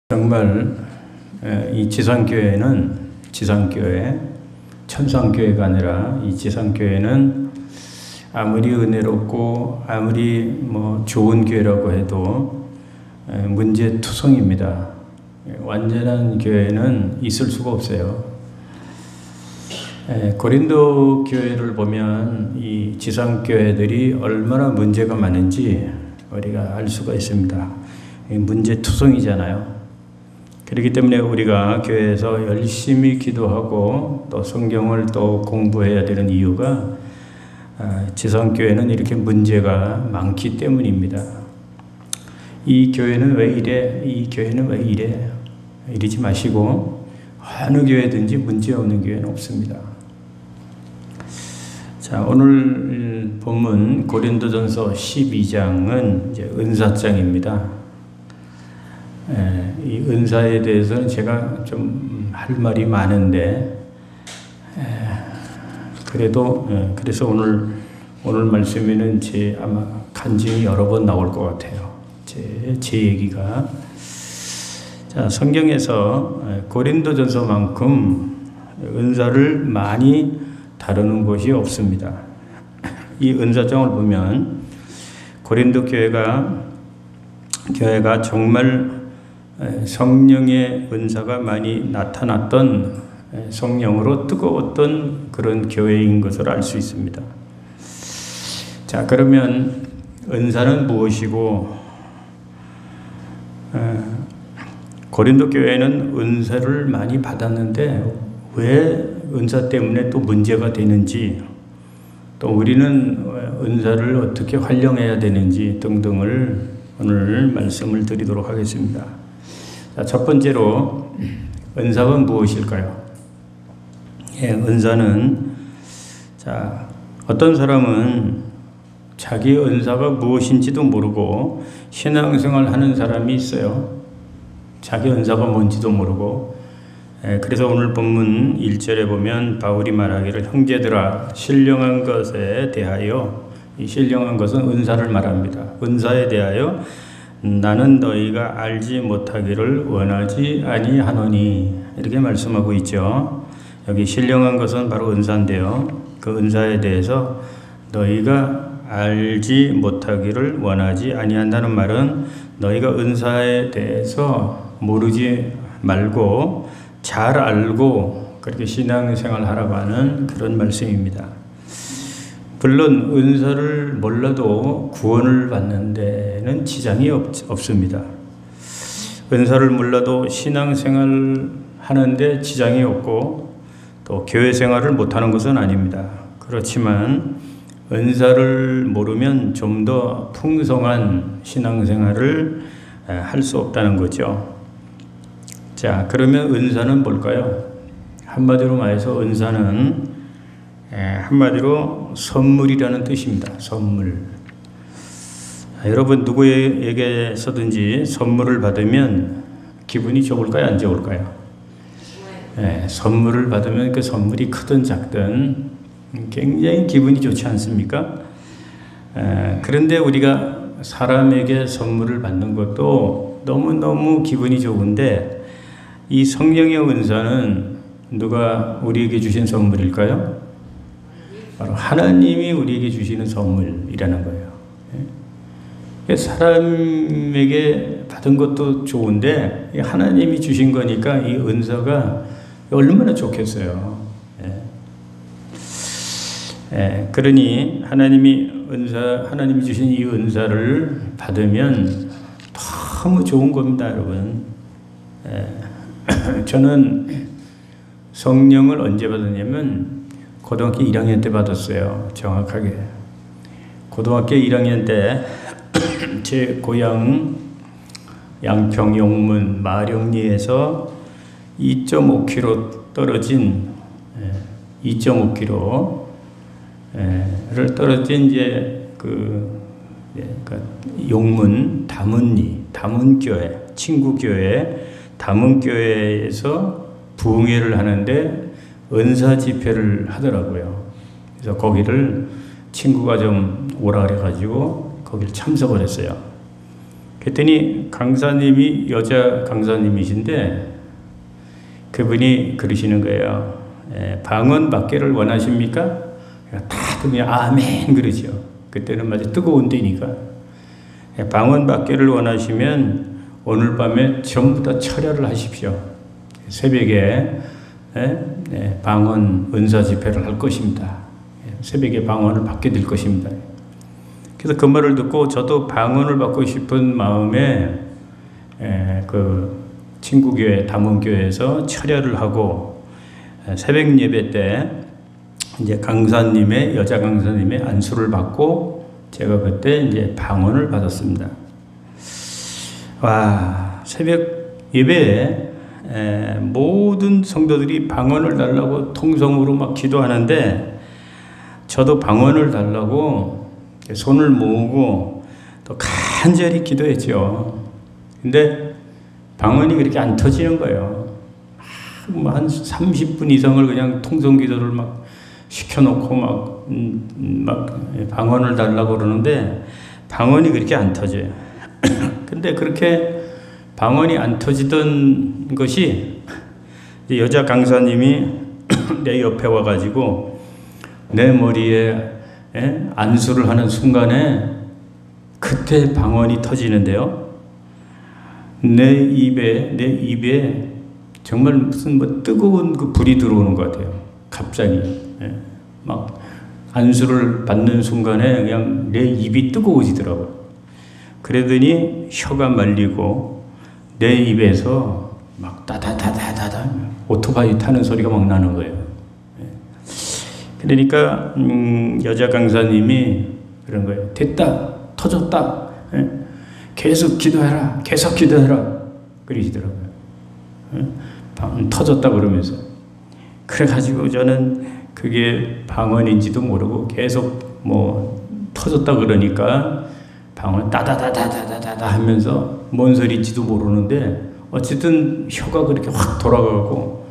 정말 이 지상교회는 지상교회, 천상교회가 아니라 이 지상교회는 아무리 은혜롭고 아무리 좋은 교회라고 해도 문제투성입니다. 완전한 교회는 있을 수가 없어요. 고린도 교회를 보면 이 지상교회들이 얼마나 문제가 많은지 우리가 알 수가 있습니다. 문제투성이잖아요. 그렇기 때문에 우리가 교회에서 열심히 기도하고 또 성경을 또 공부해야 되는 이유가 지상교회는 이렇게 문제가 많기 때문입니다. 이 교회는 왜 이래? 이 교회는 왜 이래? 이러지 마시고 어느 교회든지 문제 없는 교회는 없습니다. 자, 오늘 본문 고린도전서 12장은 이제 은사장입니다. 이 은사에 대해서는 제가 좀 할 말이 많은데 그래서 오늘 말씀에는 아마 간증이 여러 번 나올 것 같아요. 제 얘기가. 자, 성경에서 고린도전서만큼 은사를 많이 다루는 곳이 없습니다. 이 은사장을 보면 고린도 교회가 정말 성령의 은사가 많이 나타났던, 성령으로 뜨거웠던 그런 교회인 것을 알 수 있습니다. 자, 그러면 은사는 무엇이고, 고린도 교회는 은사를 많이 받았는데 왜 은사 때문에 또 문제가 되는지, 또 우리는 은사를 어떻게 활용해야 되는지 등등을 오늘 말씀을 드리도록 하겠습니다. 자, 첫 번째로 은사가 무엇일까요? 은사는, 어떤 사람은 자기 은사가 무엇인지도 모르고 신앙생활 하는 사람이 있어요. 자기 은사가 뭔지도 모르고. 그래서 오늘 본문 1절에 보면 바울이 말하기를, 형제들아 신령한 것에 대하여, 이 신령한 것은 은사를 말합니다. 은사에 대하여 나는 너희가 알지 못하기를 원하지 아니하노니, 이렇게 말씀하고 있죠. 여기 신령한 것은 바로 은사인데요. 그 은사에 대해서 너희가 알지 못하기를 원하지 아니한다는 말은 너희가 은사에 대해서 모르지 말고 잘 알고 그렇게 신앙생활 하라고 하는 그런 말씀입니다. 물론 은사를 몰라도 구원을 받는 데는 지장이 없습니다. 은사를 몰라도 신앙생활 하는데 지장이 없고 또 교회 생활을 못하는 것은 아닙니다. 그렇지만 은사를 모르면 좀 더 풍성한 신앙생활을 할 수 없다는 거죠. 자, 그러면 은사는 뭘까요? 한마디로 말해서 은사는 한마디로 선물이라는 뜻입니다. 선물. 여러분 누구에게서든지 선물을 받으면 기분이 좋을까요? 안 좋을까요? 선물을 받으면 그 선물이 크든 작든 굉장히 기분이 좋지 않습니까? 그런데 우리가 사람에게 선물을 받는 것도 너무너무 기분이 좋은데, 이 성령의 은사는 누가 우리에게 주신 선물일까요? 바로 하나님이 우리에게 주시는 선물이라는 거예요. 사람에게 받은 것도 좋은데 하나님이 주신 거니까 이 은사가 얼마나 좋겠어요. 그러니 하나님이 주신 이 은사를 받으면 너무 좋은 겁니다, 여러분. 저는 성령을 언제 받았냐면 고등학교 1학년 때 받았어요. 정확하게. 고등학교 1학년 때 제 고향 양평 용문 마령리에서 2.5km 떨어진 2.5km를 떨어진 이제 용문 담은교회, 친구교회 담은교회에서 부흥회를 하는데 은사 집회를 하더라고요. 그래서 거기를 친구가 좀 오라 그래가지고 거기를 참석을 했어요. 그랬더니 강사님이 여자 강사님이신데 그분이 그러시는 거예요. 방언 받기를 원하십니까? 다 그냥 아멘 그러죠. 그때는 마치 뜨거운 때니까. 방언 받기를 원하시면 오늘 밤에 전부 다 철야를 하십시오. 새벽에 방언 은사 집회를 할 것입니다. 새벽에 방언을 받게 될 것입니다. 그래서 그 말을 듣고 저도 방언을 받고 싶은 마음에 그 친구교회 담원교회에서 철야를 하고 새벽 예배 때 이제 강사님의 여자 강사님의 안수를 받고 제가 그때 이제 방언을 받았습니다. 와, 새벽 예배에 모든 성도들이 방언을 달라고 통성으로 막 기도하는데 저도 방언을 달라고 손을 모으고 또 간절히 기도했죠. 근데 방언이 그렇게 안 터지는 거예요. 한 30분 이상을 그냥 통성 기도를 막 시켜놓고 막 방언을 달라고 그러는데 방언이 그렇게 안 터져요. 근데 그렇게 방언이 안 터지던 것이 여자 강사님이 내 옆에 와가지고 내 머리에 안수를 하는 순간에 그때 방언이 터지는데요. 내 입에 정말 무슨 뭐 뜨거운 그 불이 들어오는 것 같아요. 갑자기 막 안수를 받는 순간에 그냥 내 입이 뜨거워지더라고요. 그러더니 혀가 말리고 내 입에서 막 다다다다다다 오토바이 타는 소리가 막 나는 거예요. 그러니까 여자 강사님이 그런 거예요. 됐다, 터졌다, 계속 기도해라, 계속 기도해라 그러시더라고요. 터졌다 그러면서. 그래가지고 저는 그게 방언인지도 모르고 계속 뭐 터졌다 그러니까 방언 따다다다다다다 하면서 뭔 소리인지도 모르는데 어쨌든 혀가 그렇게 확 돌아가고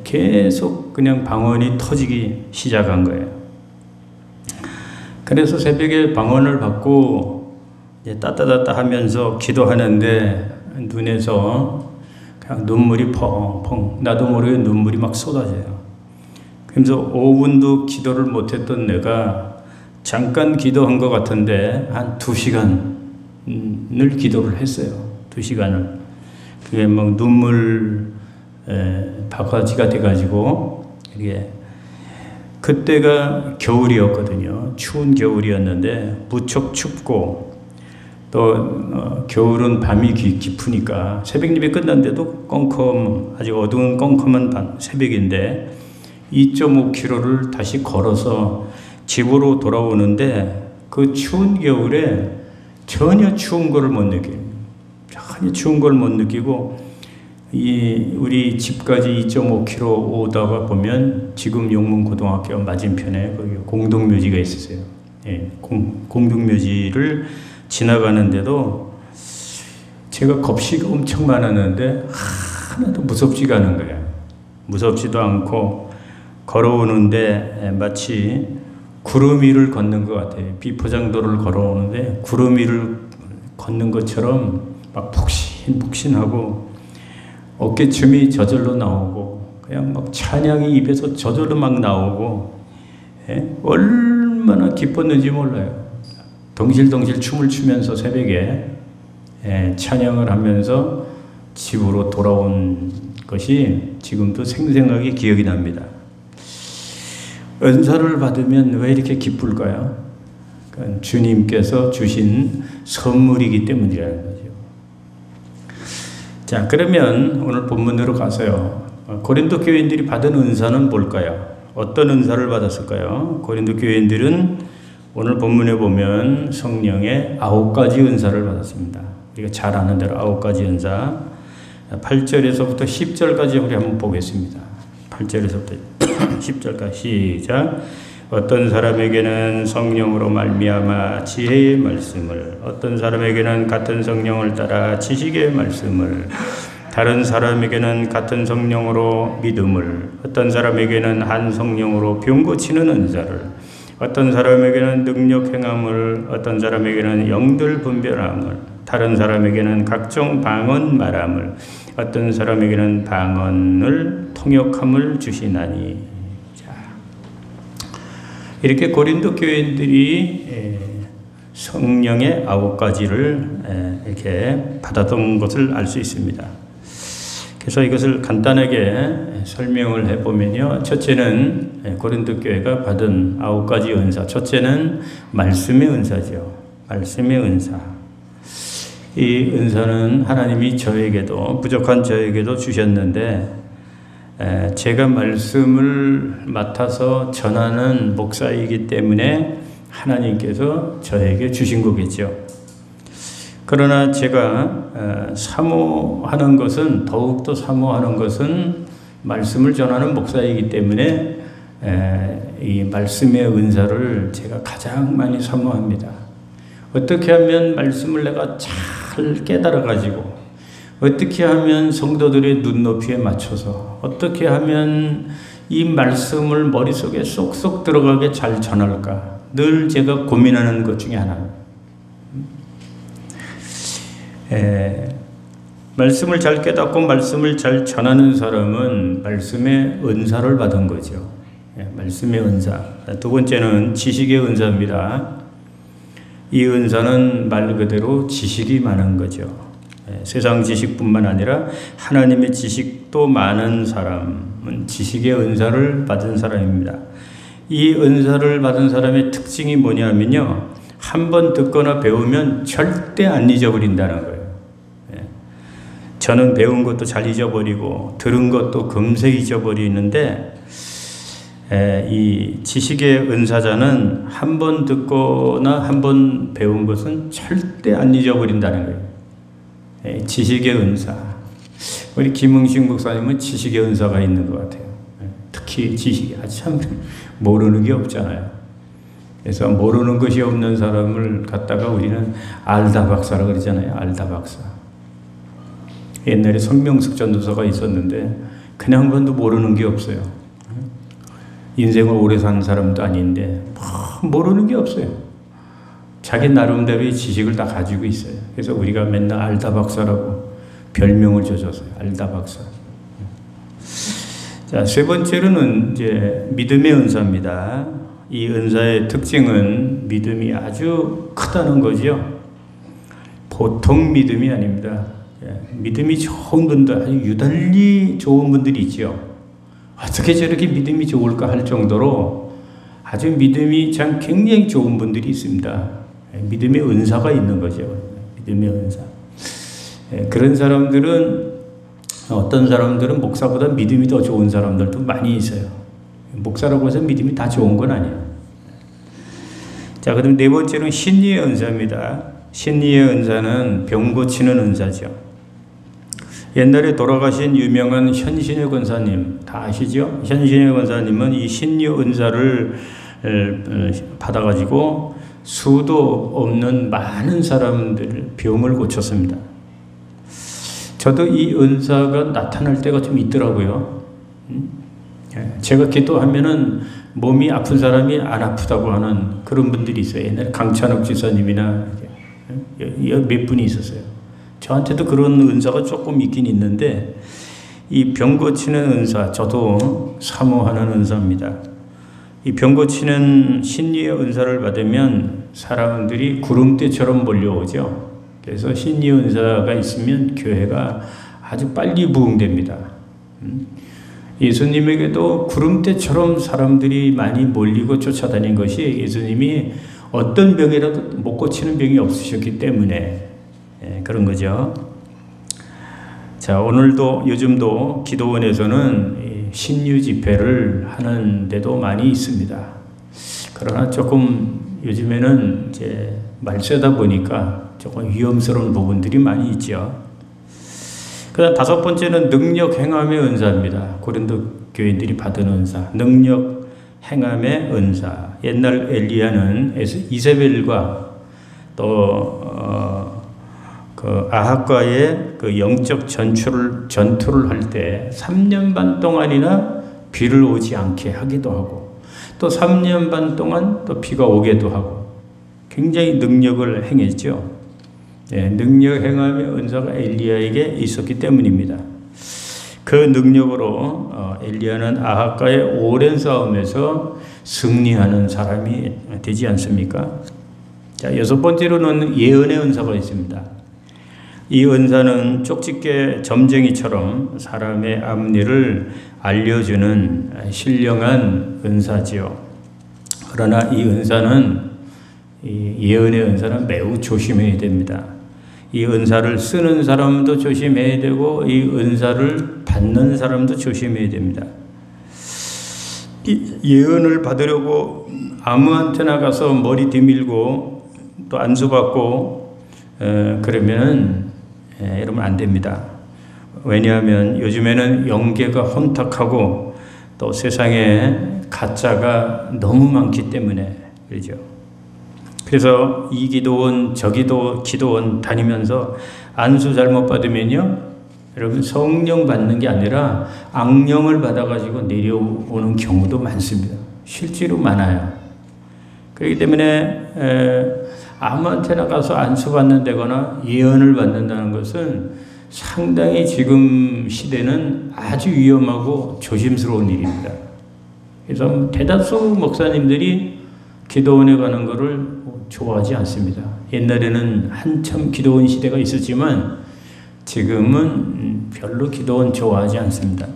계속 그냥 방언이 터지기 시작한 거예요. 그래서 새벽에 방언을 받고 따다다다 하면서 기도하는데 눈에서 그냥 눈물이 펑펑 나도 모르게 눈물이 막 쏟아져요. 그래서 5분도 기도를 못했던 내가 잠깐 기도한 것 같은데 한 2시간을 기도를 했어요. 2시간을. 그게 막 눈물 바가지가 돼가지고 이게 그때가 겨울이었거든요. 추운 겨울이었는데 무척 춥고 또 겨울은 밤이 깊으니까 새벽 예배 끝났는데도 아주 어두운 껌껌한 새벽인데 2.5km를 다시 걸어서 집으로 돌아오는데 그 추운 겨울에 전혀 추운 걸 못 느껴요. 전혀 추운 걸 못 느끼고 우리 집까지 2.5km 오다가 보면 지금 용문고등학교 맞은편에 거기 공동묘지가 있었어요. 공동묘지를 지나가는데도 제가 겁시가 엄청 많았는데 하나도 무섭지가 않은 거예요. 무섭지도 않고 걸어오는데 마치 구름 위를 걷는 것 같아요. 비포장도를 걸어오는데 구름 위를 걷는 것처럼 막 푹신푹신하고 어깨춤이 저절로 나오고 그냥 막 찬양이 입에서 저절로 막 나오고 얼마나 기뻤는지 몰라요. 덩실덩실 춤을 추면서 새벽에 찬양을 하면서 집으로 돌아온 것이 지금도 생생하게 기억이 납니다. 은사를 받으면 왜 이렇게 기쁠까요? 그러니까 주님께서 주신 선물이기 때문이라는 거죠. 자, 그러면 오늘 본문으로 가서요. 고린도 교인들이 받은 은사는 뭘까요? 어떤 은사를 받았을까요? 고린도 교인들은 오늘 본문에 보면 성령의 9가지 은사를 받았습니다. 우리가 잘 아는 대로 9가지 은사. 8절에서부터 10절까지 우리 한번 보겠습니다. 8절에서부터 10절까지 시작. 어떤 사람에게는 성령으로 말미암아 지혜의 말씀을, 어떤 사람에게는 같은 성령을 따라 지식의 말씀을, 다른 사람에게는 같은 성령으로 믿음을, 어떤 사람에게는 한 성령으로 병 고치는 은사를, 어떤 사람에게는 능력 행함을, 어떤 사람에게는 영들 분별함을, 다른 사람에게는 각종 방언 말함을, 어떤 사람에게는 방언을 통역함을 주시나니. 자, 이렇게 고린도 교인들이 성령의 9가지를 이렇게 받았던 것을 알 수 있습니다. 그래서 이것을 간단하게 설명을 해보면요. 첫째는 고린도 교회가 받은 9가지 은사. 첫째는 말씀의 은사죠. 말씀의 은사. 이 은사는 하나님이 저에게도, 부족한 저에게도 주셨는데, 제가 말씀을 맡아서 전하는 목사이기 때문에 하나님께서 저에게 주신 거겠죠. 그러나 제가 사모하는 것은, 더욱더 사모하는 것은 말씀을 전하는 목사이기 때문에 이 말씀의 은사를 제가 가장 많이 사모합니다. 어떻게 하면 말씀을 내가 잘 깨달아가지고, 어떻게 하면 성도들의 눈높이에 맞춰서, 어떻게 하면 이 말씀을 머릿속에 쏙쏙 들어가게 잘 전할까, 늘 제가 고민하는 것 중에 하나입니다. 말씀을 잘 깨닫고 말씀을 잘 전하는 사람은 말씀의 은사를 받은 거죠. 말씀의 은사. 두 번째는 지식의 은사입니다. 이 은사는 말 그대로 지식이 많은 거죠. 세상 지식뿐만 아니라 하나님의 지식도 많은 사람은 지식의 은사를 받은 사람입니다. 이 은사를 받은 사람의 특징이 뭐냐면요, 한번 듣거나 배우면 절대 안 잊어버린다는 거예요. 저는 배운 것도 잘 잊어버리고 들은 것도 금세 잊어버리는데, 이 지식의 은사자는 한 번 듣거나 한 번 배운 것은 절대 안 잊어버린다는 거예요. 지식의 은사. 우리 김흥식 목사님은 지식의 은사가 있는 것 같아요. 특히 지식이 참 모르는 게 없잖아요. 그래서 모르는 것이 없는 사람을 갖다가 우리는 알다 박사라고 그러잖아요. 알다 박사. 옛날에 성명숙 전도사가 있었는데 그냥 한 번도 모르는 게 없어요. 인생을 오래 산 사람도 아닌데 모르는 게 없어요. 자기 나름대로의 지식을 다 가지고 있어요. 그래서 우리가 맨날 알다 박사라고 별명을 줘줬어요. 알다 박사. 자, 세 번째로는 이제 믿음의 은사입니다. 이 은사의 특징은 믿음이 아주 크다는 거죠. 보통 믿음이 아닙니다. 믿음이 좋은 분들, 아주 유달리 좋은 분들이 있죠. 어떻게 저렇게 믿음이 좋을까 할 정도로 아주 믿음이 참 굉장히 좋은 분들이 있습니다. 믿음의 은사가 있는 거죠. 믿음의 은사. 그런 사람들은, 어떤 사람들은 목사보다 믿음이 더 좋은 사람들도 많이 있어요. 목사라고 해서 믿음이 다 좋은 건 아니에요. 자, 그다음 네 번째는 신리의 은사입니다. 신리의 은사는 병 고치는 은사죠. 옛날에 돌아가신 유명한 현신의 권사님 다 아시죠? 현신의 권사님은 이 신리 은사를 받아가지고 수도 없는 많은 사람들 병을 고쳤습니다. 저도 이 은사가 나타날 때가 좀 있더라고요. 제가 기도하면은 몸이 아픈 사람이 안 아프다고 하는 그런 분들이 있어요. 옛날에 강찬욱 지사님이나 몇 분이 있었어요. 저한테도 그런 은사가 조금 있긴 있는데, 이 병 고치는 은사, 저도 사모하는 은사입니다. 이 병 고치는 신리의 은사를 받으면 사람들이 구름대처럼 몰려오죠. 그래서 신리의 은사가 있으면 교회가 아주 빨리 부흥됩니다. 예수님에게도 구름대처럼 사람들이 많이 몰리고 쫓아다닌 것이 예수님이 어떤 병이라도 못 고치는 병이 없으셨기 때문에 그런 거죠. 자, 오늘도 요즘도 기도원에서는 신유 집회를 하는 데도 많이 있습니다. 그러나 조금 요즘에는 이제 말세다 보니까 조금 위험스러운 부분들이 많이 있죠. 그다음 다섯 번째는 능력 행함의 은사입니다. 고린도 교인들이 받은 은사, 능력 행함의 은사. 옛날 엘리야는 이세벨과 또 그 아합과의 그 영적 전투를 할 때 3년 반 동안이나 비를 오지 않게 하기도 하고, 또 3년 반 동안 또 비가 오게도 하고, 굉장히 능력을 행했죠. 능력 행함의 은사가 엘리야에게 있었기 때문입니다. 그 능력으로 엘리야는 아합과의 오랜 싸움에서 승리하는 사람이 되지 않습니까? 자, 여섯 번째로는 예언의 은사가 있습니다. 이 은사는 쪽집게 점쟁이처럼 사람의 앞일을 알려주는 신령한 은사지요. 그러나 이 은사는, 이 예언의 은사는 매우 조심해야 됩니다. 이 은사를 쓰는 사람도 조심해야 되고 이 은사를 받는 사람도 조심해야 됩니다. 이 예언을 받으려고 아무한테나 가서 머리 뒤밀고 또 안수받고 그러면 여러분 안 됩니다. 왜냐하면 요즘에는 영계가 혼탁하고 또 세상에 가짜가 너무 많기 때문에 그렇죠. 그래서 이 기도원 저 기도원 다니면서 안수 잘못 받으면요, 여러분 성령 받는 게 아니라 악령을 받아가지고 내려오는 경우도 많습니다. 실제로 많아요. 그렇기 때문에 아무한테나 가서 안수 받는다거나 예언을 받는다는 것은 상당히 지금 시대는 아주 위험하고 조심스러운 일입니다. 그래서 대다수 목사님들이 기도원에 가는 것을 좋아하지 않습니다. 옛날에는 한참 기도원 시대가 있었지만 지금은 별로 기도원 좋아하지 않습니다.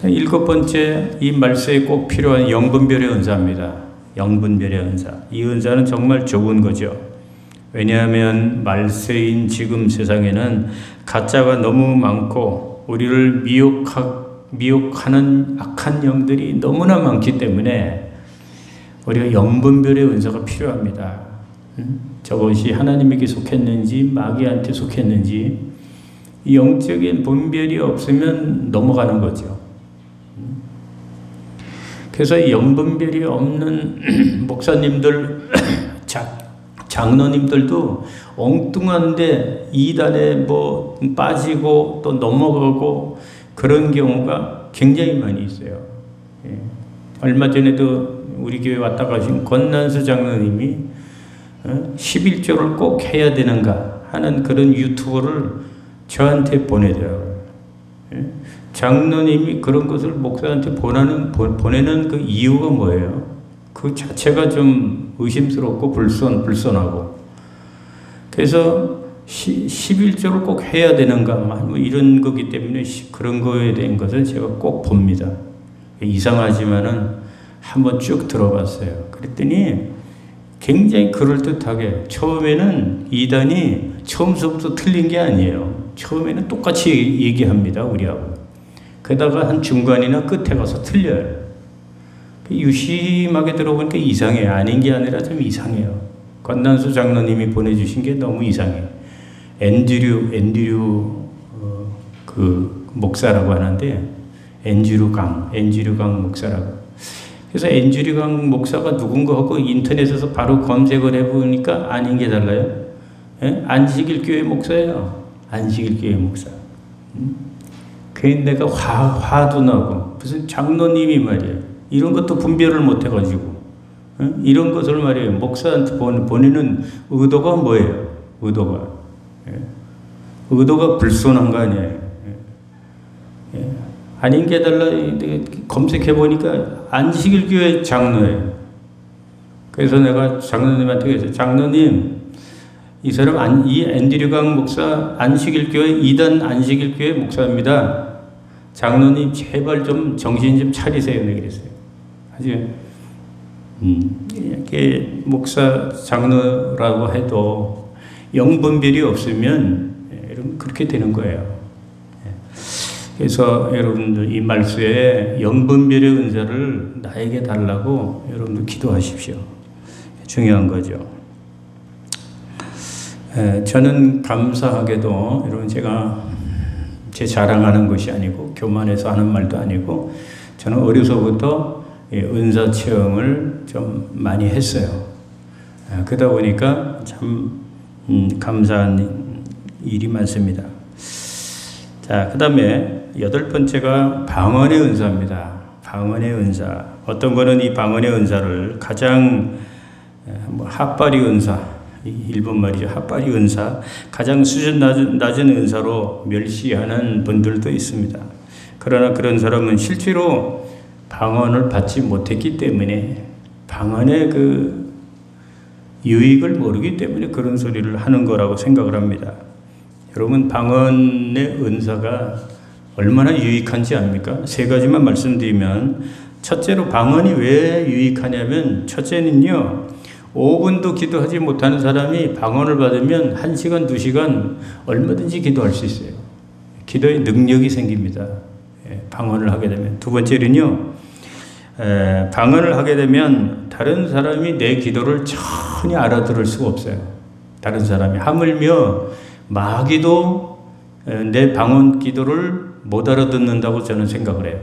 일곱 번째, 이 말세에 꼭 필요한 영분별의 은사입니다. 영분별의 은사. 이 은사는 정말 좋은 거죠. 왜냐하면 말세인 지금 세상에는 가짜가 너무 많고 우리를 미혹하는 악한 영들이 너무나 많기 때문에 우리가 영분별의 은사가 필요합니다. 저것이 하나님에게 속했는지 마귀한테 속했는지 이 영적인 분별이 없으면 넘어가는 거죠. 그래서 이 영분별이 없는 목사님들, 장로님들도 엉뚱한데 이단에 뭐 빠지고 또 넘어가고 그런 경우가 굉장히 많이 있어요. 얼마 전에도 우리 교회 왔다 가신 권난수 장로님이 11조를 꼭 해야 되는가 하는 그런 유튜브를 저한테 보내더라고요. 장로님이 그런 것을 목사한테 보내는 그 이유가 뭐예요? 그 자체가 좀 의심스럽고 불손하고. 그래서 11조를 꼭 해야 되는가 뭐 이런 거기 때문에 그런 거에 대한 것을 제가 꼭 봅니다. 이상하지만은 한번 쭉 들어봤어요. 그랬더니 굉장히 그럴듯하게 처음에는 이단이 처음서부터 틀린 게 아니에요. 처음에는 똑같이 얘기합니다. 우리하고. 게다가 한 중간이나 끝에 가서 틀려요. 유심하게 들어보니까 이상해요. 아닌 게 아니라 좀 이상해요. 권난수 장로님이 보내주신 게 너무 이상해요. 앤드류 그 목사라고 하는데 앤드류 강 목사라고. 그래서 앤드류 강 목사가 누군가 하고 인터넷에서 바로 검색을 해보니까 아닌 게 달라요. 안식일 교회 목사예요. 안식일 교회 목사. 괜히 내가 화도 나고 무슨 장로님이 말이에요. 이런 것도 분별을 못 해가지고 이런 것을 말이에요. 목사한테 보내는 의도가 뭐예요? 의도가 불손한 거 아니에요. 아닌 게 달라 검색해 보니까 안식일 교회 장로예요. 그래서 내가 장로님한테 그랬어요. 장로님, 이 사람 이 앤드류 강 목사 안식일 교회 2단 안식일 교회 목사입니다. 장로님 제발 좀 정신 좀 차리세요. 네, 그랬어요. 아주 이렇게 목사 장로라고 해도 영분별이 없으면 여러분 그렇게 되는 거예요. 그래서 여러분들 이 말씀에 영분별의 은사를 나에게 달라고 여러분들 기도하십시오. 중요한 거죠. 저는 감사하게도 여러분 제가 제 자랑하는 것이 아니고 교만해서 하는 말도 아니고 저는 어려서부터 은사 체험을 좀 많이 했어요. 그러다 보니까 참 감사한 일이 많습니다. 자, 그 다음에 여덟 번째가 방언의 은사입니다. 방언의 은사. 어떤 거는 이 방언의 은사를 가장 핫바리 은사, 일본 말이죠. 핫바리 은사, 가장 수준 낮은 은사로 멸시하는 분들도 있습니다. 그러나 그런 사람은 실제로 방언을 받지 못했기 때문에 방언의 그 유익을 모르기 때문에 그런 소리를 하는 거라고 생각을 합니다. 여러분, 방언의 은사가 얼마나 유익한지 압니까? 세 가지만 말씀드리면, 첫째로 방언이 왜 유익하냐면, 첫째는요, 5분도 기도하지 못하는 사람이 방언을 받으면 1시간, 2시간 얼마든지 기도할 수 있어요. 기도의 능력이 생깁니다. 방언을 하게 되면. 두 번째는요, 방언을 하게 되면 다른 사람이 내 기도를 전혀 알아들을 수가 없어요. 다른 사람이. 하물며 마귀도 내 방언 기도를 못 알아듣는다고 저는 생각을 해요.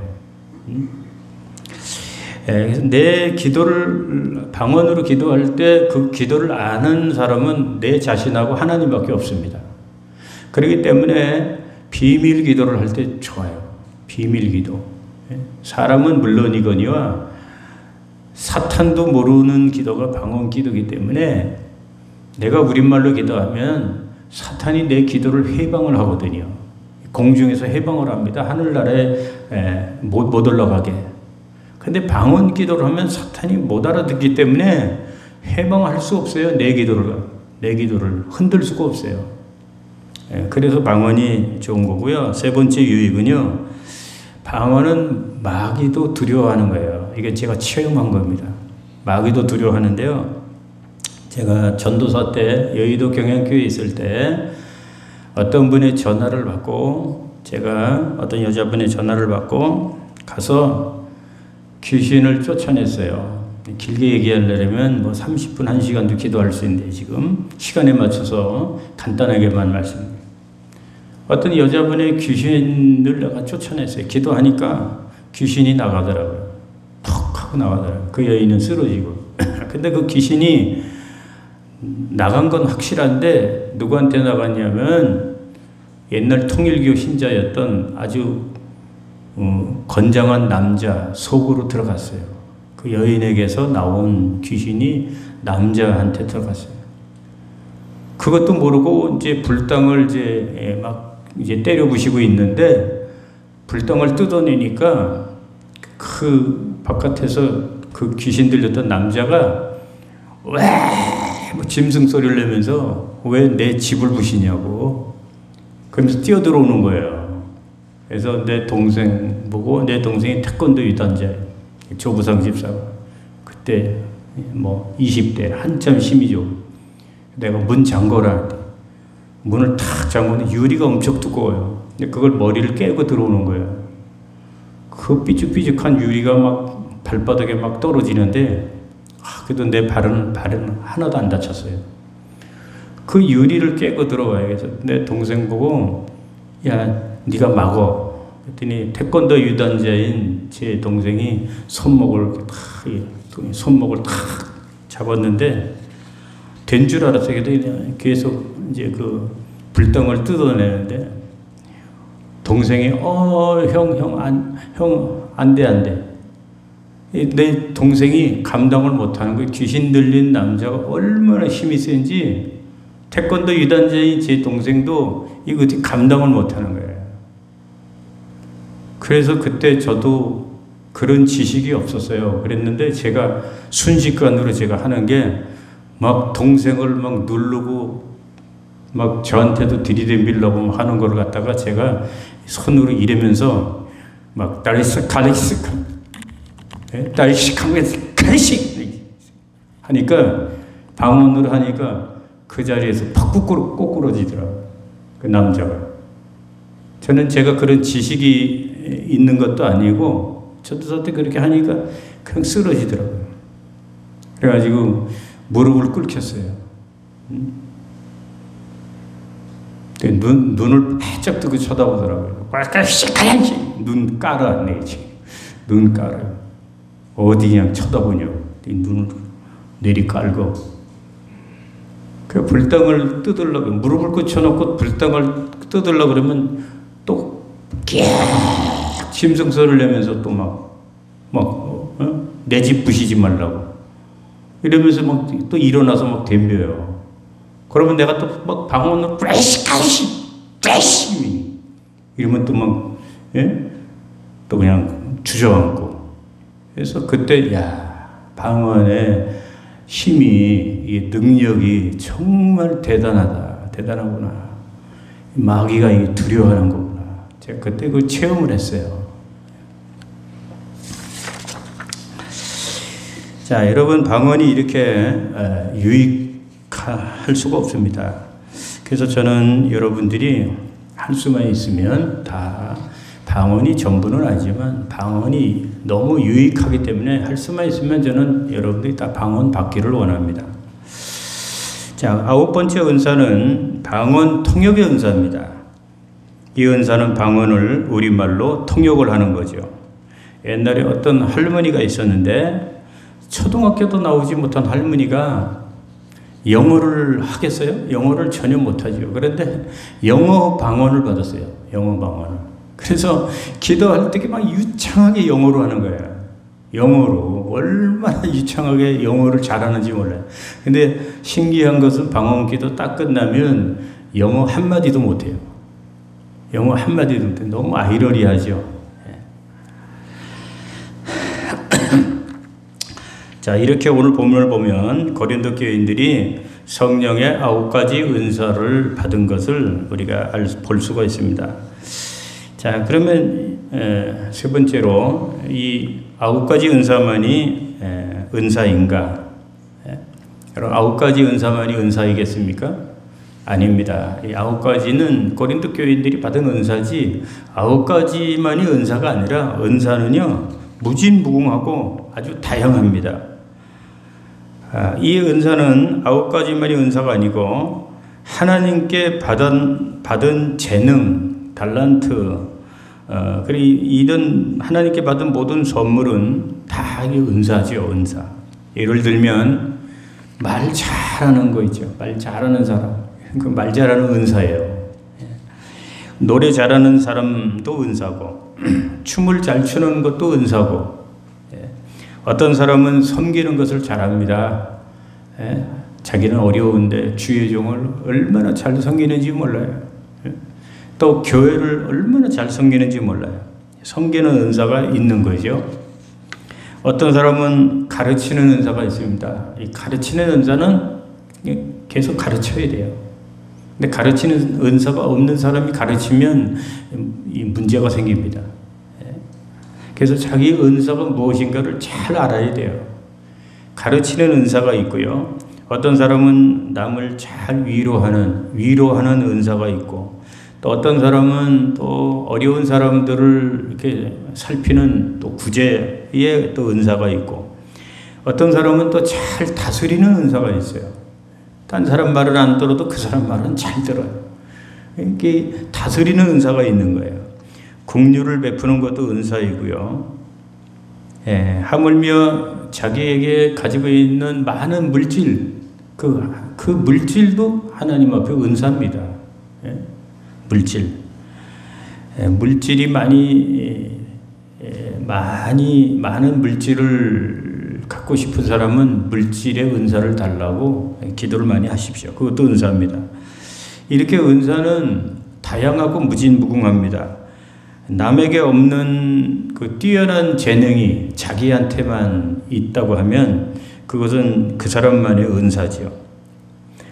내 기도를 방언으로 기도할 때 그 기도를 아는 사람은 내 자신하고 하나님밖에 없습니다. 그렇기 때문에 비밀 기도를 할 때 좋아요. 비밀 기도. 사람은 물론이거니와 사탄도 모르는 기도가 방언 기도이기 때문에 내가 우리말로 기도하면 사탄이 내 기도를 해방을 하거든요. 공중에서 해방을 합니다. 하늘나라에 못 올라가게. 근데 방언 기도를 하면 사탄이 못 알아듣기 때문에 해방할 수 없어요. 내 기도를 흔들 수가 없어요. 그래서 방언이 좋은 거고요. 세 번째 유익은요, 방언은 마귀도 두려워하는 거예요. 이게 제가 체험한 겁니다. 마귀도 두려워하는데요. 제가 전도사 때 여의도 경양교회에 있을 때 어떤 분의 전화를 받고, 제가 어떤 여자분의 전화를 받고 가서 귀신을 쫓아냈어요. 길게 얘기하려면 뭐 30분, 1시간도 기도할 수 있는데 지금 시간에 맞춰서 간단하게만 말씀드립니다. 어떤 여자분의 귀신을 내가 쫓아냈어요. 기도하니까 귀신이 나가더라고요. 턱 하고 나가더라고요. 그 여인은 쓰러지고. 근데 그 귀신이 나간 건 확실한데 누구한테 나갔냐면 옛날 통일교 신자였던 아주 건장한 남자 속으로 들어갔어요. 그 여인에게서 나온 귀신이 남자한테 들어갔어요. 그것도 모르고 이제 불당을 이제 때려 부시고 있는데 불당을 뜯어내니까 그 바깥에서 그 귀신 들렸던 남자가 왜 뭐 짐승 소리를 내면서 왜 내 집을 부시냐고 그러면서 뛰어들어오는 거예요. 그래서 내 동생 보고, 내 동생이 태권도 유단자예요. 조부상 집사가. 그때 뭐 20대 한참 심이죠. 내가 문 잠궈라. 문을 탁 잠그는 유리가 엄청 두꺼워요. 근데 그걸 머리를 깨고 들어오는 거예요. 그 삐죽삐죽한 유리가 막 발바닥에 막 떨어지는데, 그래도 내 발은 하나도 안 다쳤어요. 그 유리를 깨고 들어와요. 그래서 내 동생 보고, 야, 네가 막어. 그랬더니 태권도 유단자인 제 동생이 손목을 탁 잡았는데 된 줄 알았어요. 계속 이제 그 불덩을 뜯어내는데 동생이 형 안 돼. 내 동생이 감당을 못하는 거예요. 귀신 들린 남자가 얼마나 힘이 센지 태권도 유단자인 제 동생도 이거 어떻게 감당을 못하는 거예요. 그래서 그때 저도 그런 지식이 없었어요. 그랬는데 제가 순식간으로 제가 하는 게 막 동생을 막 누르고 막 저한테도 들이대밀려고 하는 걸 갖다가 제가 손으로 이러면서 막 딸씩 하니까 방언으로 하니까 그 자리에서 팍 꼬꾸러지더라고요. 그 남자가. 저는 제가 그런 지식이 있는 것도 아니고 저도 그렇게 하니까 그냥 쓰러지더라고요. 그래가지고 무릎을 꿇혔어요. 눈을 바짝 뜨고 쳐다보더라고요. 눈 깔아내지. 눈 깔아요. 어디 그냥 쳐다보냐고. 눈을 내리 깔고. 그 불덩을 뜯으려고, 무릎을 꿇혀놓고 불덩을 뜯으려고 그러면 또 짐승 소리를 내면서 또 내 집 부시지 말라고. 이러면서 막 또 일어나서 막 덤벼요. 그러면 내가 또 막 방언으로 브레시 이러면 또 막, 예? 또 그냥 주저앉고. 그래서 그때, 야, 방언의 힘이, 이 능력이 정말 대단하구나. 마귀가 이게 두려워하는 거구나. 제가 그때 그 체험을 했어요. 자, 여러분, 방언이 이렇게 유익할 수가 없습니다. 그래서 저는 여러분들이 할 수만 있으면 다 방언이 전부는 아니지만 방언이 너무 유익하기 때문에 할 수만 있으면 저는 여러분들이 다 방언 받기를 원합니다. 자, 9번째 은사는 방언 통역의 은사입니다. 이 은사는 방언을 우리말로 통역을 하는 거죠. 옛날에 어떤 할머니가 있었는데 초등학교도 나오지 못한 할머니가 영어를 하겠어요? 영어를 전혀 못하죠. 그런데 영어 방언을 받았어요. 영어 방언을. 그래서 기도할 때 막 유창하게 영어로 하는 거예요. 영어로. 얼마나 유창하게 영어를 잘하는지 몰라요. 근데 신기한 것은 방언 기도 딱 끝나면 영어 한마디도 못해요. 영어 한마디도 못해요. 너무 아이러리하죠. 자, 이렇게 오늘 본문을 보면 고린도 교인들이 성령의 9가지 은사를 받은 것을 우리가 볼 수가 있습니다. 자, 그러면 세 번째로 이 9가지 은사만이 은사인가? 여러분, 9가지 은사만이 은사이겠습니까? 아닙니다. 이 9가지는 고린도 교인들이 받은 은사지 9가지만이 은사가 아니라 은사는요 무진무궁하고 아주 다양합니다. 이 은사는 9가지만이 은사가 아니고 하나님께 받은 재능, 달란트, 그리고 이런 하나님께 받은 모든 선물은 다 은사죠, 은사. 예를 들면 말 잘하는 거 있죠. 말 잘하는 사람. 그 말 잘하는 은사예요. 노래 잘하는 사람도 은사고 춤을 잘 추는 것도 은사고 어떤 사람은 섬기는 것을 잘합니다. 자기는 어려운데 주의 종을 얼마나 잘 섬기는지 몰라요. 또 교회를 얼마나 잘 섬기는지 몰라요. 섬기는 은사가 있는 거죠. 어떤 사람은 가르치는 은사가 있습니다. 이 가르치는 은사는 계속 가르쳐야 돼요. 근데 가르치는 은사가 없는 사람이 가르치면 이 문제가 생깁니다. 그래서 자기 은사가 무엇인가를 잘 알아야 돼요. 가르치는 은사가 있고요. 어떤 사람은 남을 잘 위로하는 은사가 있고, 또 어떤 사람은 또 어려운 사람들을 이렇게 살피는 또 구제의 또 은사가 있고, 어떤 사람은 또 잘 다스리는 은사가 있어요. 딴 사람 말을 안 들어도 그 사람 말은 잘 들어요. 이게 다스리는 은사가 있는 거예요. 긍휼을 베푸는 것도 은사이고요. 하물며 자기에게 가지고 있는 많은 물질, 그 물질도 하나님 앞에 은사입니다. 물질이 많은 물질을 갖고 싶은 사람은 물질의 은사를 달라고 기도를 많이 하십시오. 그것도 은사입니다. 이렇게 은사는 다양하고 무진무궁합니다. 남에게 없는 그 뛰어난 재능이 자기한테만 있다고 하면 그것은 그 사람만의 은사지요.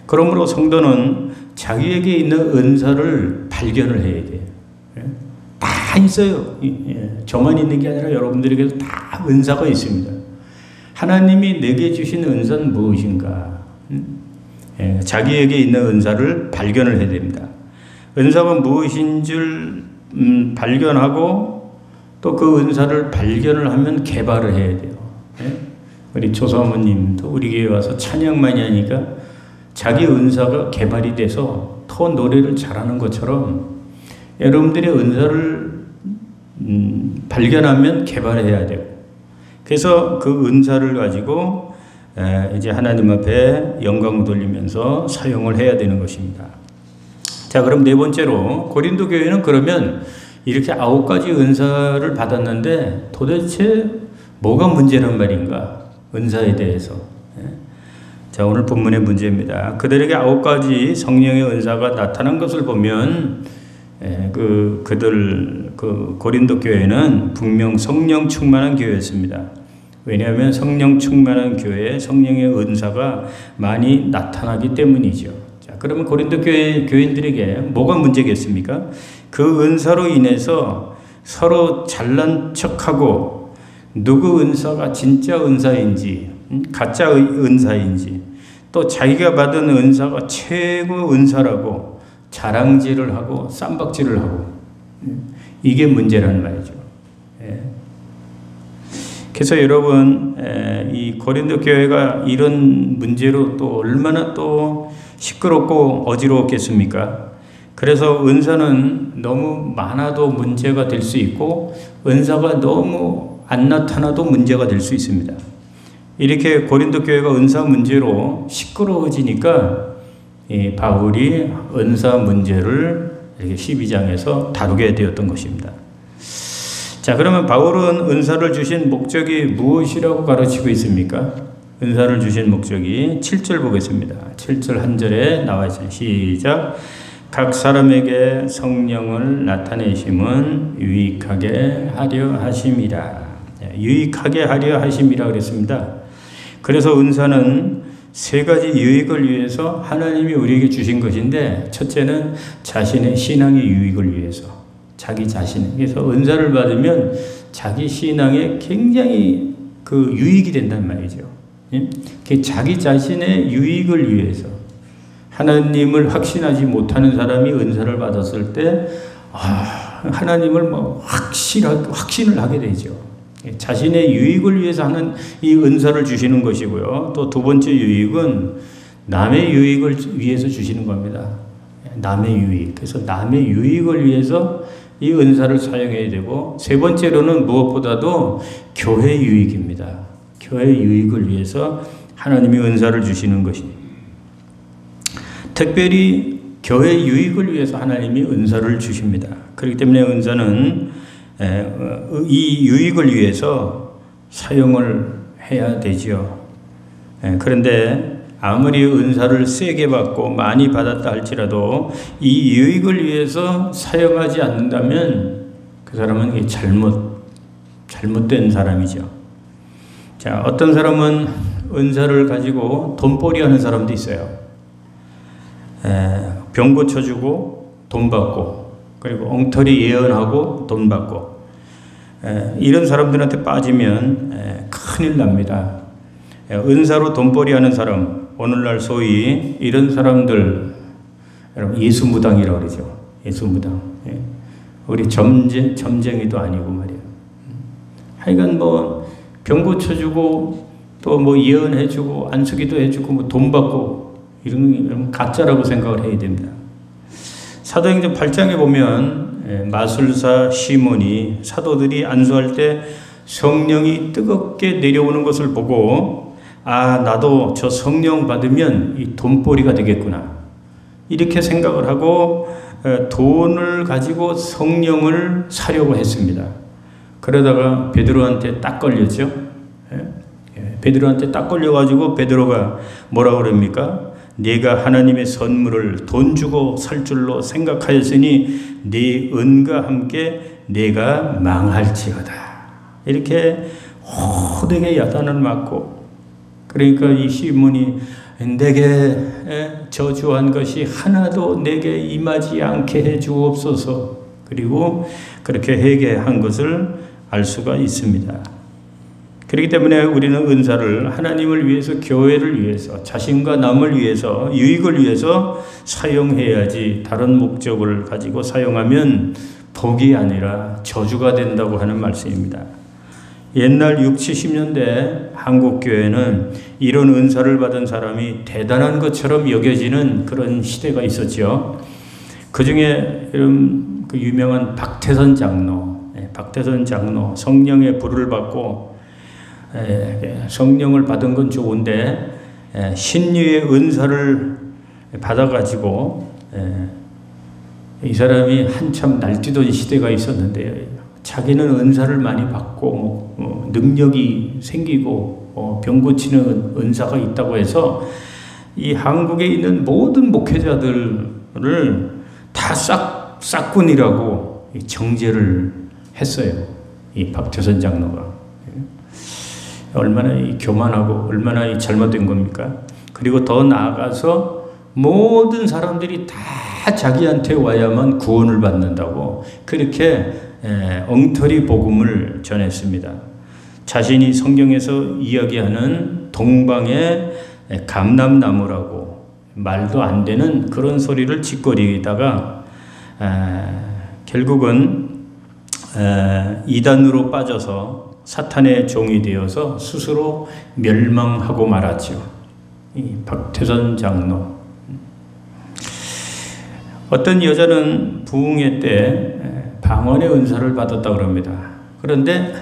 그러므로 성도는 자기에게 있는 은사를 발견을 해야 돼요. 다 있어요. 저만 있는 게 아니라 여러분들에게도 다 은사가 있습니다. 하나님이 내게 주신 은사는 무엇인가? 자기에게 있는 은사를 발견을 해야 됩니다. 은사가 무엇인 줄 발견하고 또 그 은사를 발견을 하면 개발을 해야 돼요. 우리 조사모님도 우리 교회 와서 찬양 많이 하니까 자기 은사가 개발이 돼서 더 노래를 잘하는 것처럼 여러분들의 은사를 발견하면 개발해야 돼요. 그래서 그 은사를 가지고 이제 하나님 앞에 영광을 돌리면서 사용을 해야 되는 것입니다. 자, 그럼 네 번째로 고린도 교회는 그러면 이렇게 9가지 은사를 받았는데 도대체 뭐가 문제란 말인가? 은사에 대해서. 자, 오늘 본문의 문제입니다. 그들에게 9가지 성령의 은사가 나타난 것을 보면 고린도 교회는 분명 성령 충만한 교회였습니다. 왜냐하면 성령 충만한 교회에 성령의 은사가 많이 나타나기 때문이죠. 자, 그러면 고린도 교인들에게 뭐가 문제겠습니까? 그 은사로 인해서 서로 잘난 척하고 누구 은사가 진짜 은사인지 가짜 은사인지 또 자기가 받은 은사가 최고 은사라고 자랑질을 하고 쌈박질을 하고 이게 문제라는 말이죠. 그래서 여러분 이 고린도 교회가 이런 문제로 또 얼마나 또 시끄럽고 어지러웠겠습니까? 그래서 은사는 너무 많아도 문제가 될 수 있고 은사가 너무 안 나타나도 문제가 될 수 있습니다. 이렇게 고린도 교회가 은사 문제로 시끄러워지니까 이 바울이 은사 문제를 이렇게 12장에서 다루게 되었던 것입니다. 자, 그러면 바울은 은사를 주신 목적이 무엇이라고 가르치고 있습니까? 은사를 주신 목적이 7절 보겠습니다. 7절 한 절에 나와 있어요. 시작. 각 사람에게 성령을 나타내심은 유익하게 하려 하심이라. 유익하게 하려 하심이라 그랬습니다. 그래서 은사는 3가지 유익을 위해서 하나님이 우리에게 주신 것인데, 첫째는 자신의 신앙의 유익을 위해서, 자기 자신. 그래서 은사를 받으면 자기 신앙에 굉장히 그 유익이 된단 말이죠. 자기 자신의 유익을 위해서. 하나님을 확신하지 못하는 사람이 은사를 받았을 때 하나님을 확신을 하게 되죠. 자신의 유익을 위해서 하는 이 은사를 주시는 것이고요. 또 2번째 유익은 남의 유익을 위해서 주시는 겁니다. 남의 유익. 그래서 남의 유익을 위해서 이 은사를 사용해야 되고, 3번째로는 무엇보다도 교회 유익입니다. 교회 유익을 위해서 하나님이 은사를 주시는 것입니다. 특별히 교회 유익을 위해서 하나님이 은사를 주십니다. 그렇기 때문에 은사는 이 유익을 위해서 사용을 해야 되지요. 그런데 아무리 은사를 세게 받고 많이 받았다 할지라도 이 유익을 위해서 사용하지 않는다면 그 사람은 잘못된 사람이죠. 자, 어떤 사람은 은사를 가지고 돈벌이 하는 사람도 있어요. 병 고쳐주고 돈 받고, 그리고 엉터리 예언하고 돈 받고, 이런 사람들한테 빠지면 큰일 납니다. 은사로 돈벌이 하는 사람, 오늘날 소위 이런 사람들, 여러분 예수무당이라고 그러죠. 예수무당. 우리 점쟁이도 아니고 말이에요. 하여간 병 고쳐주고 또 예언해주고 안수기도 해주고 돈 받고, 이런 가짜라고 생각을 해야 됩니다. 사도행전 8장에 보면 마술사 시몬이 사도들이 안수할 때 성령이 뜨겁게 내려오는 것을 보고, 나도 저 성령 받으면 이 돈벌이가 되겠구나, 이렇게 생각을 하고 돈을 가지고 성령을 사려고 했습니다. 그러다가 베드로한테 딱 걸렸죠. 베드로한테 딱 걸려가지고 베드로가 뭐라고 그럽니까? 네가 하나님의 선물을 돈 주고 살 줄로 생각하였으니 네 은과 함께 네가 망할지어다. 이렇게 호되게 야단을 맞고, 그러니까 이 시몬이 내게 저주한 것이 하나도 내게 임하지 않게 해 주옵소서. 그리고 그렇게 회개한 것을 알 수가 있습니다. 그렇기 때문에 우리는 은사를 하나님을 위해서, 교회를 위해서, 자신과 남을 위해서, 유익을 위해서 사용해야지, 다른 목적을 가지고 사용하면 복이 아니라 저주가 된다고 하는 말씀입니다. 옛날 60, 70년대 한국 교회는 이런 은사를 받은 사람이 대단한 것처럼 여겨지는 그런 시대가 있었죠. 그 중에 그 유명한 박태선 장로, 성령의 불을 받고 성령을 받은 건 좋은데 신유의 은사를 받아가지고 이 사람이 한참 날뛰던 시대가 있었는데, 자기는 은사를 많이 받고 능력이 생기고 병 고치는 은사가 있다고 해서 이 한국에 있는 모든 목회자들을 다 싹군이라고 정죄를 했어요. 이 박태선 장로가. 얼마나 교만하고 얼마나 잘못된 겁니까? 그리고 더 나아가서 모든 사람들이 다 자기한테 와야만 구원을 받는다고 그렇게 엉터리 복음을 전했습니다. 자신이 성경에서 이야기하는 동방의 감람나무라고 말도 안 되는 그런 소리를 짓거리다가 결국은 이단으로 빠져서 사탄의 종이 되어서 스스로 멸망하고 말았죠. 이 박태선 장로. 어떤 여자는 부흥회 때 방언의 은사를 받았다고 합니다. 그런데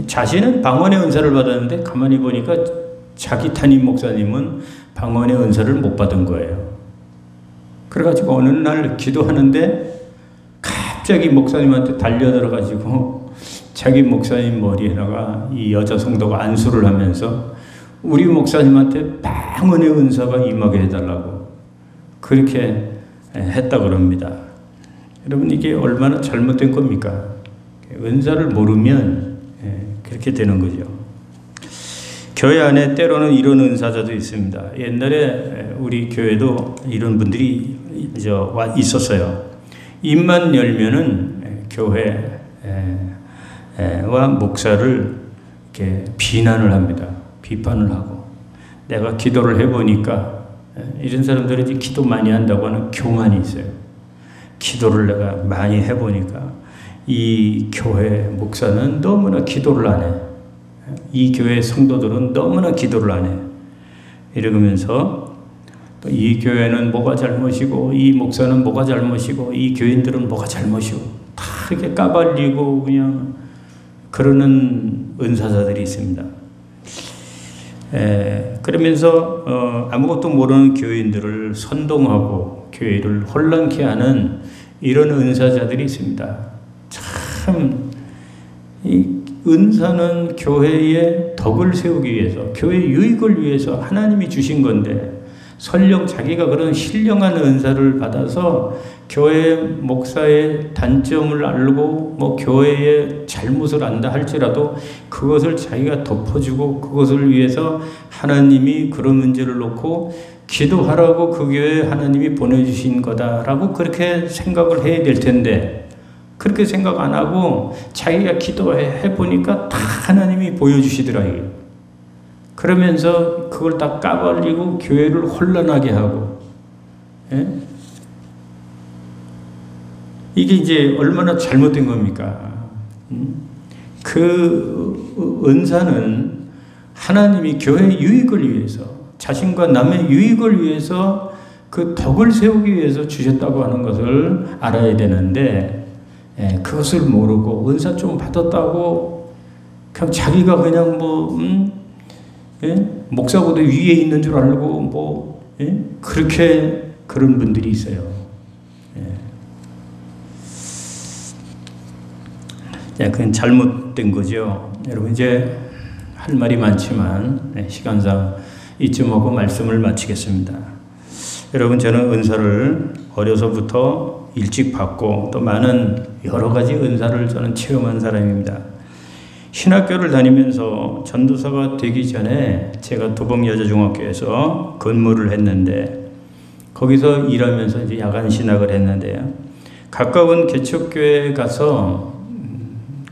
자신은 방언의 은사를 받았는데 가만히 보니까 자기 담임 목사님은 방언의 은사를 못 받은 거예요. 그래가지고 어느 날 기도하는데 갑자기 목사님한테 달려들어가지고 자기 목사님 머리에다가 이 여자 성도가 안수를 하면서 우리 목사님한테 방언의 은사가 임하게 해달라고 그렇게 했다고 합니다. 여러분 이게 얼마나 잘못된 겁니까? 은사를 모르면 그렇게 되는 거죠. 교회 안에 때로는 이런 은사자도 있습니다. 옛날에 우리 교회도 이런 분들이 있었어요. 입만 열면은 교회와 목사를 이렇게 비난을 합니다. 비판을 하고. 내가 기도를 해보니까 이런 사람들이 기도 많이 한다고 하는 교만이 있어요. 기도를 내가 많이 해보니까 이 교회 목사는 너무나 기도를 안 해. 이 교회 성도들은 너무나 기도를 안 해. 이러면서 이 교회는 뭐가 잘못이고 이 목사는 뭐가 잘못이고 이 교인들은 뭐가 잘못이고 다 이렇게 까발리고 그냥 그러는 은사자들이 있습니다. 그러면서 아무것도 모르는 교인들을 선동하고 교회를 혼란케 하는 이런 은사자들이 있습니다. 참 이 은사는 교회의 덕을 세우기 위해서 교회 유익을 위해서 하나님이 주신 건데 설령 자기가 그런 신령한 은사를 받아서 교회 목사의 단점을 알고 뭐 교회의 잘못을 안다 할지라도 그것을 자기가 덮어주고 그것을 위해서 하나님이 그런 문제를 놓고 기도하라고 그 교회에 하나님이 보내주신 거다라고 그렇게 생각을 해야 될 텐데 그렇게 생각 안 하고 자기가 기도해 보니까 다 하나님이 보여주시더라고요. 그러면서 그걸 다 까발리고 교회를 혼란하게 하고, 예? 이게 이제 얼마나 잘못된 겁니까? 그 은사는 하나님이 교회 유익을 위해서, 자신과 남의 유익을 위해서 그 덕을 세우기 위해서 주셨다고 하는 것을 알아야 되는데, 그것을 모르고 은사 좀 받았다고 그냥 자기가 그냥 목사보다 위에 있는 줄 알고 그렇게 그런 분들이 있어요. 그건 잘못된 거죠. 여러분 이제 할 말이 많지만 시간상 이쯤 하고 말씀을 마치겠습니다. 여러분 저는 은사를 어려서부터 일찍 받고 또 많은 여러 가지 은사를 저는 체험한 사람입니다. 신학교를 다니면서 전도사가 되기 전에 제가 도봉여자중학교에서 근무를 했는데 거기서 일하면서 이제 야간 신학을 했는데요. 가까운 개척교회에 가서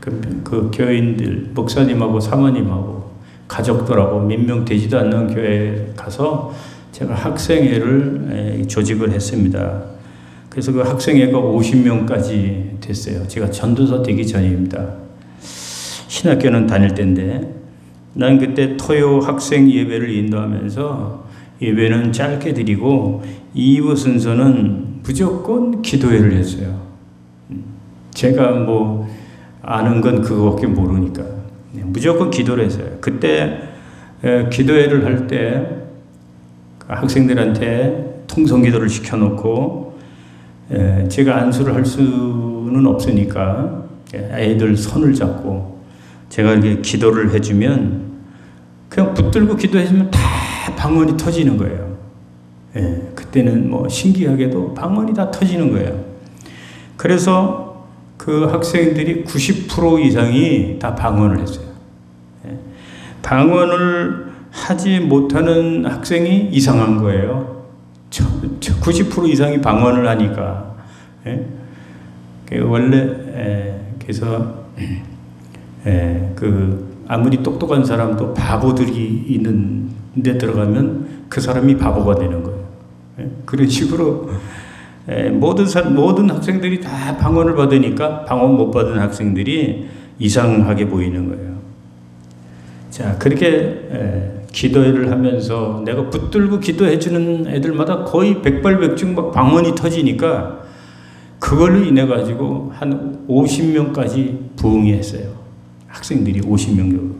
그 교인들, 목사님하고 사모님하고 가족들하고 몇 명 되지도 않는 교회에 가서 제가 학생회를 조직을 했습니다. 그래서 그 학생회가 50명까지 됐어요. 제가 전도사 되기 전입니다. 신학교는 다닐 때인데 난 그때 토요 학생 예배를 인도하면서 예배는 짧게 드리고 2부 순서는 무조건 기도회를 했어요. 제가 뭐 아는 건 그거밖에 모르니까 무조건 기도를 했어요. 그때 기도회를 할 때 학생들한테 통성기도를 시켜놓고 제가 안수를 할 수는 없으니까 애들 손을 잡고 제가 이렇게 기도를 해주면 그냥 붙들고 기도해주면 다 방언이 터지는 거예요. 예, 그때는 뭐 신기하게도 방언이 다 터지는 거예요. 그래서 그 학생들이 90% 이상이 다 방언을 했어요. 예, 방언을 하지 못하는 학생이 이상한 거예요. 90% 이상이 방언을 하니까. 예? 원래 그래서 아무리 똑똑한 사람도 바보들이 있는 데 들어가면 그 사람이 바보가 되는 거예요. 예? 그런 식으로 모든 학생들이 다 방언을 받으니까 방언 못 받은 학생들이 이상하게 보이는 거예요. 자, 그렇게 기도를 하면서 내가 붙들고 기도해 주는 애들마다 거의 백발백중 막 방언이 터지니까 그걸로 인해 가지고 한 50명까지 부흥이 했어요. 학생들이 50명 정도.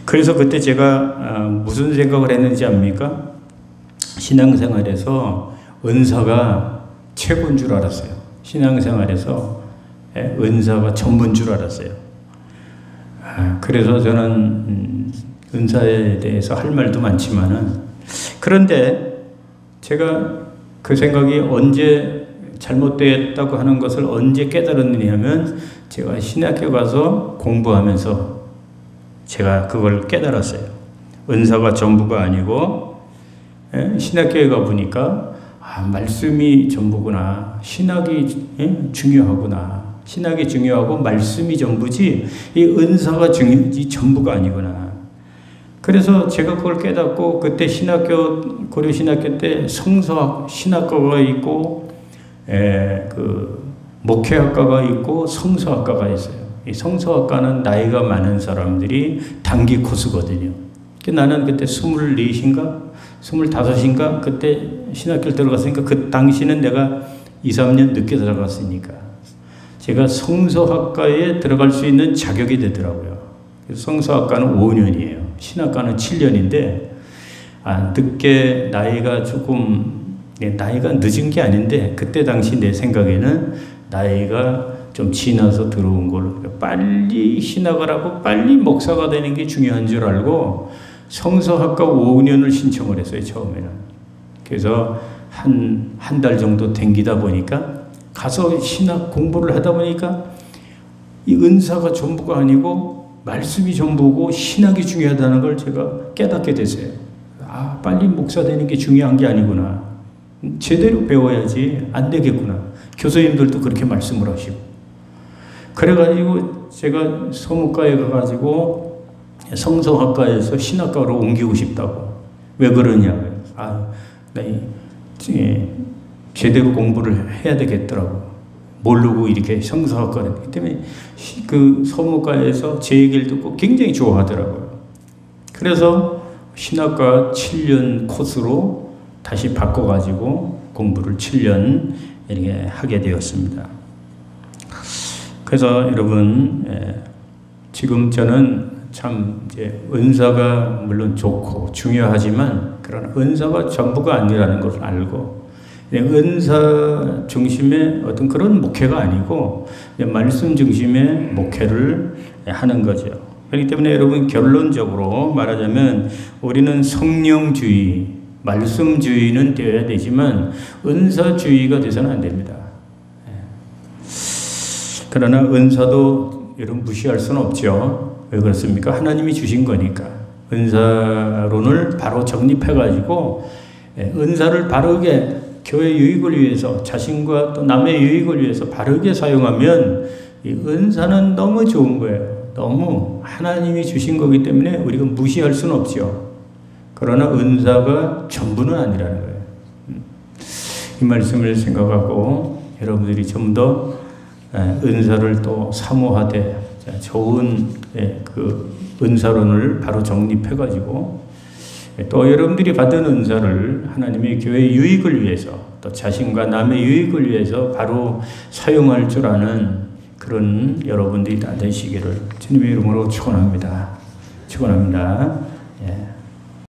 그래서 그때 제가 무슨 생각을 했는지 압니까? 신앙생활에서 은사가 최고인 줄 알았어요. 신앙생활에서 은사가 전부인 줄 알았어요. 그래서 저는 은사에 대해서 할 말도 많지만은, 그런데 제가 그 생각이 언제 잘못되었다고 하는 것을 언제 깨달았느냐 하면 제가 신학교 가서 공부하면서 제가 그걸 깨달았어요. 은사가 전부가 아니고 신학교에 가보니까 말씀이 전부구나. 신학이 중요하구나. 신학이 중요하고 말씀이 전부지 이 은사가 전부가 아니구나. 그래서 제가 그걸 깨닫고 그때 고려 신학교 때 성서학 신학과가 있고 목회학과가 있고 성서학과가 있어요. 이 성서학과는 나이가 많은 사람들이 단기 코스거든요. 나는 그때 24인가 25인가 그때 신학교를 들어갔으니까 그 당시는 내가 2, 3년 늦게 들어갔으니까 제가 성서학과에 들어갈 수 있는 자격이 되더라고요. 성서학과는 5년이에요. 신학과는 7년인데 늦게 나이가 늦은 게 아닌데 그때 당시 내 생각에는 나이가 좀 지나서 들어온 걸로 빨리 신학을 하고 빨리 목사가 되는 게 중요한 줄 알고 성서학과 5년을 신청을 했어요. 처음에는. 그래서 한 달 정도 댕기다 보니까 가서 신학 공부를 하다 보니까 이 은사가 전부가 아니고 말씀이 전부고 신학이 중요하다는 걸 제가 깨닫게 됐어요. 빨리 목사 되는 게 중요한 게 아니구나. 제대로 배워야지 안 되겠구나. 교수님들도 그렇게 말씀을 하시고. 그래가지고 제가 서무과에 가가지고 성서학과에서 신학과로 옮기고 싶다고. 왜 그러냐. 제대로 공부를 해야 되겠더라고. 모르고 이렇게 성서학과를 했기 때문에 그 서무과에서 제 얘기를 듣고 굉장히 좋아하더라고요. 그래서 신학과 7년 코스로 다시 바꿔가지고 공부를 7년 이렇게 하게 되었습니다. 그래서 여러분, 지금 저는 참 이제 은사가 물론 좋고 중요하지만 그러나 은사가 전부가 아니라는 것을 알고 은사 중심의 어떤 그런 목회가 아니고 말씀 중심의 목회를 하는 거죠. 그렇기 때문에 여러분 결론적으로 말하자면 우리는 성령주의, 말씀주의는 되어야 되지만 은사주의가 돼서는 안 됩니다. 그러나 은사도 여러분 무시할 수는 없죠. 왜 그렇습니까? 하나님이 주신 거니까. 은사론을 바로 정립해가지고 은사를 바르게 교회 유익을 위해서 자신과 또 남의 유익을 위해서 바르게 사용하면 이 은사는 너무 좋은 거예요. 너무 하나님이 주신 거기 때문에 우리가 무시할 수는 없죠. 그러나 은사가 전부는 아니라는 거예요. 이 말씀을 생각하고 여러분들이 좀 더 은사를 또 사모하되 좋은 그 은사론을 바로 정립해가지고 또 여러분들이 받은 은사를 하나님의 교회 유익을 위해서 또 자신과 남의 유익을 위해서 바로 사용할 줄 아는 그런 여러분들이 다 되시기를 주님의 이름으로 축원합니다. 축원합니다. 예.